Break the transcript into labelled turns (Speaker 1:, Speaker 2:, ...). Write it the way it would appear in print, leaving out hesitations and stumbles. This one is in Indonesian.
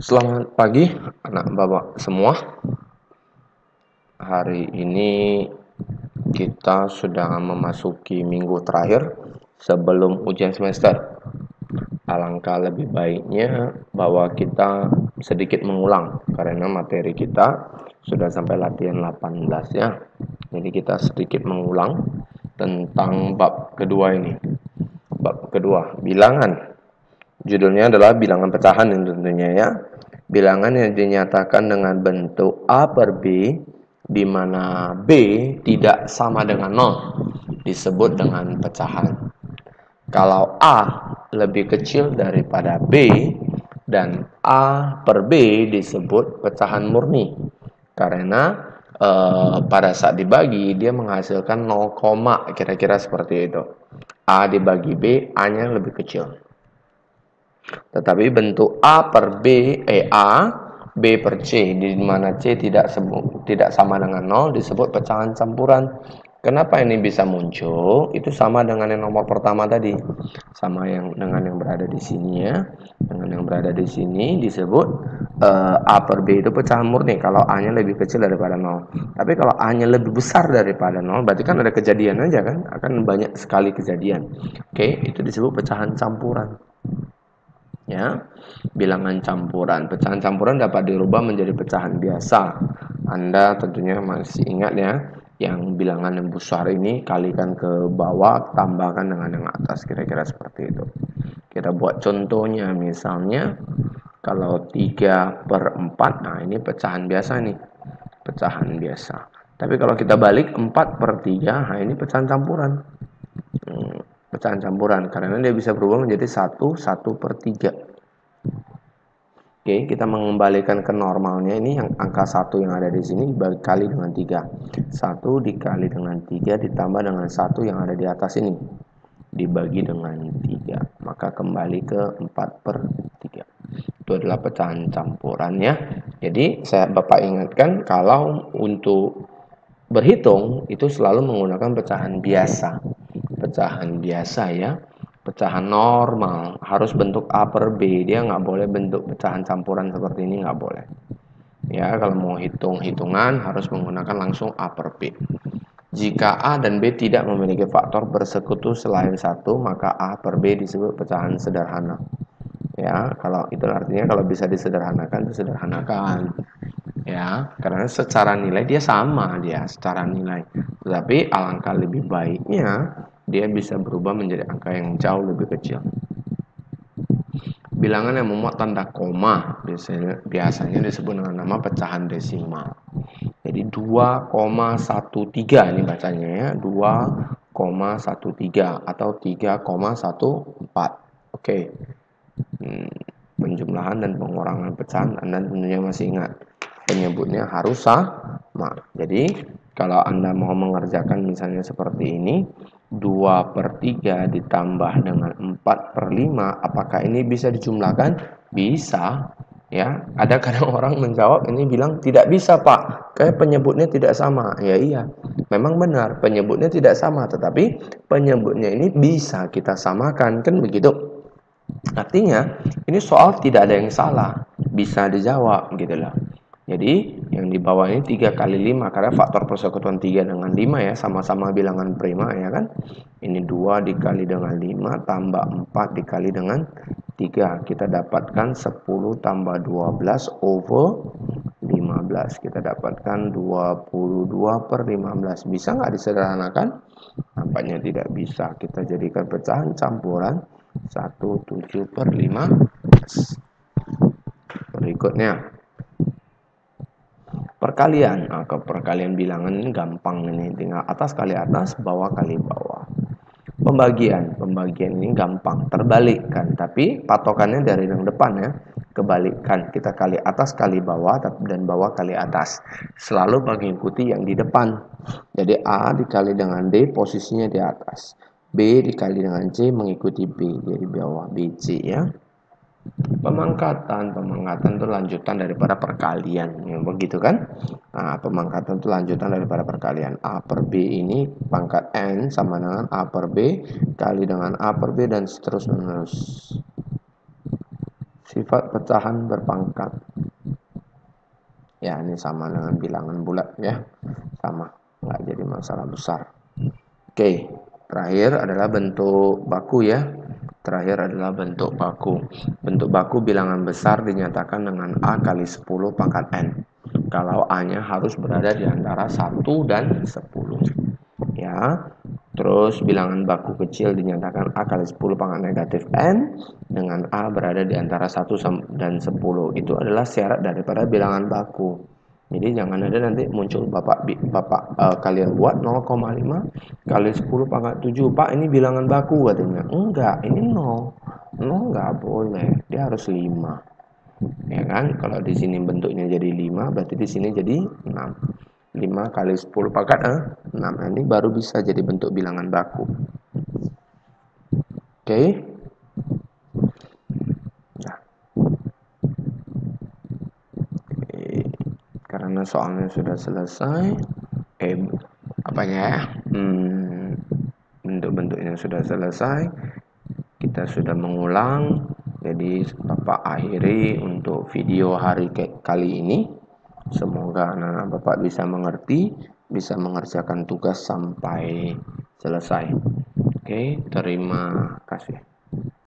Speaker 1: Selamat pagi anak bapak semua. Hari ini kita sudah memasuki minggu terakhir sebelum ujian semester. Alangkah lebih baiknya bahwa kita sedikit mengulang karena materi kita sudah sampai latihan 18 ya. Jadi kita sedikit mengulang tentang bab kedua ini. Bab kedua, bilangan. Judulnya adalah bilangan pecahan tentunya ya. Bilangan yang dinyatakan dengan bentuk A per B, di mana B tidak sama dengan 0, disebut dengan pecahan. Kalau A lebih kecil daripada B, dan A per B disebut pecahan murni. Karena pada saat dibagi, dia menghasilkan 0, kira-kira seperti itu. A dibagi B, A-nya lebih kecil. Tetapi bentuk A per B, B per C, di mana C tidak sama dengan 0, disebut pecahan campuran. Kenapa ini bisa muncul? Itu sama dengan yang nomor pertama tadi. Sama dengan yang berada di sini ya. Dengan yang berada di sini disebut A per B itu pecahan murni kalau A-nya lebih kecil daripada 0. Tapi kalau A-nya lebih besar daripada 0, berarti kan ada kejadian aja kan? Akan banyak sekali kejadian. Oke, itu disebut pecahan campuran. Ya, bilangan campuran. Pecahan campuran dapat dirubah menjadi pecahan biasa. Anda tentunya masih ingat ya, yang bilangan yang besar ini kalikan ke bawah, tambahkan dengan yang atas, kira-kira seperti itu. Kita buat contohnya, misalnya kalau 3 per 4, nah ini pecahan biasa nih, pecahan biasa. Tapi kalau kita balik 4 per 3, nah ini pecahan campuran. Pecahan campuran karena dia bisa berubah menjadi 1 per 3. Oke, kita mengembalikan ke normalnya. Ini yang angka 1 yang ada di sini dikali dengan 3. 1 dikali dengan 3 ditambah dengan 1 yang ada di atas ini dibagi dengan 3, maka kembali ke 4 per 3. Itu adalah pecahan campuran ya. Jadi Bapak ingatkan kalau untuk berhitung itu selalu menggunakan pecahan biasa. Pecahan biasa ya, pecahan normal, harus bentuk A per B, dia nggak boleh bentuk pecahan campuran seperti ini, nggak boleh. Ya, kalau mau hitung-hitungan harus menggunakan langsung A per B. Jika A dan B tidak memiliki faktor bersekutu selain 1, maka A per B disebut pecahan sederhana. Ya, kalau itu artinya kalau bisa disederhanakan, itu sederhanakan. Ya, karena secara nilai dia sama secara nilai. Tetapi alangkah lebih baiknya dia bisa berubah menjadi angka yang jauh lebih kecil. Bilangan yang memuat tanda koma biasanya disebut dengan nama pecahan desimal. Jadi 2,13 ini bacanya ya, 2,13 atau 3,14. Oke. Penjumlahan dan pengurangan pecahan Anda tentunya masih ingat. Penyebutnya harus sama. Jadi kalau Anda mau mengerjakan misalnya seperti ini, 2 per 3 ditambah dengan 4 per 5, apakah ini bisa dijumlahkan? Bisa. Ya, ada kadang orang menjawab ini bilang tidak bisa Pak, kayak penyebutnya tidak sama. Ya iya, memang benar penyebutnya tidak sama, tetapi penyebutnya ini bisa kita samakan, kan begitu. Artinya ini soal tidak ada yang salah, bisa dijawab gitu loh. Jadi yang di bawah ini 3 kali 5 karena faktor persekutuan 3 dengan 5 ya, sama-sama bilangan prima ya kan. Ini 2 dikali dengan 5 tambah 4 dikali dengan 3. Kita dapatkan 10 tambah 12 over 15. Kita dapatkan 22 per 15. Bisa nggak disederhanakan? Nampaknya tidak bisa. Kita jadikan pecahan campuran 17 per 15. Berikutnya perkalian. Nah, ke perkalian bilangan ini gampang ini, tinggal atas kali atas, bawah kali bawah. Pembagian ini gampang, terbalikkan, tapi patokannya dari yang depan ya, kebalikan, kita kali atas kali bawah dan bawah kali atas, selalu mengikuti yang di depan. Jadi A dikali dengan D posisinya di atas, B dikali dengan C mengikuti B, jadi bawah BC ya. Pemangkatan itu lanjutan daripada perkalian ya, begitu kan. Nah, pemangkatan itu lanjutan daripada perkalian. A per B ini pangkat N sama dengan A per B kali dengan A per B dan seterus menerus. sifat pecahan berpangkat. Ya, ini sama dengan bilangan bulat ya. Sama, nggak jadi masalah besar. Oke, terakhir adalah bentuk baku ya. Terakhir adalah bentuk baku. Bentuk baku bilangan besar dinyatakan dengan A kali 10 pangkat N. Kalau A-nya harus berada di antara 1 dan 10. Ya. Terus bilangan baku kecil dinyatakan A kali 10 pangkat negatif N dengan A berada di antara 1 dan 10. Itu adalah syarat daripada bilangan baku. Jadi jangan ada nanti muncul bapak kalian buat 0,5 kali 10 pangkat 7. Pak, ini bilangan baku katanya. Enggak, ini 0. 0 enggak boleh. Dia harus 5. Ya kan? Kalau di sini bentuknya jadi 5, berarti di sini jadi 6. 5 kali 10 pangkat 6. Ini baru bisa jadi bentuk bilangan baku. Oke. Nah. Karena soalnya sudah selesai. Apanya ya? Bentuk-bentuknya sudah selesai. Kita sudah mengulang. Jadi Bapak akhiri untuk video hari kali ini. Semoga anak-anak Bapak bisa mengerti, bisa mengerjakan tugas sampai selesai. Oke, terima kasih.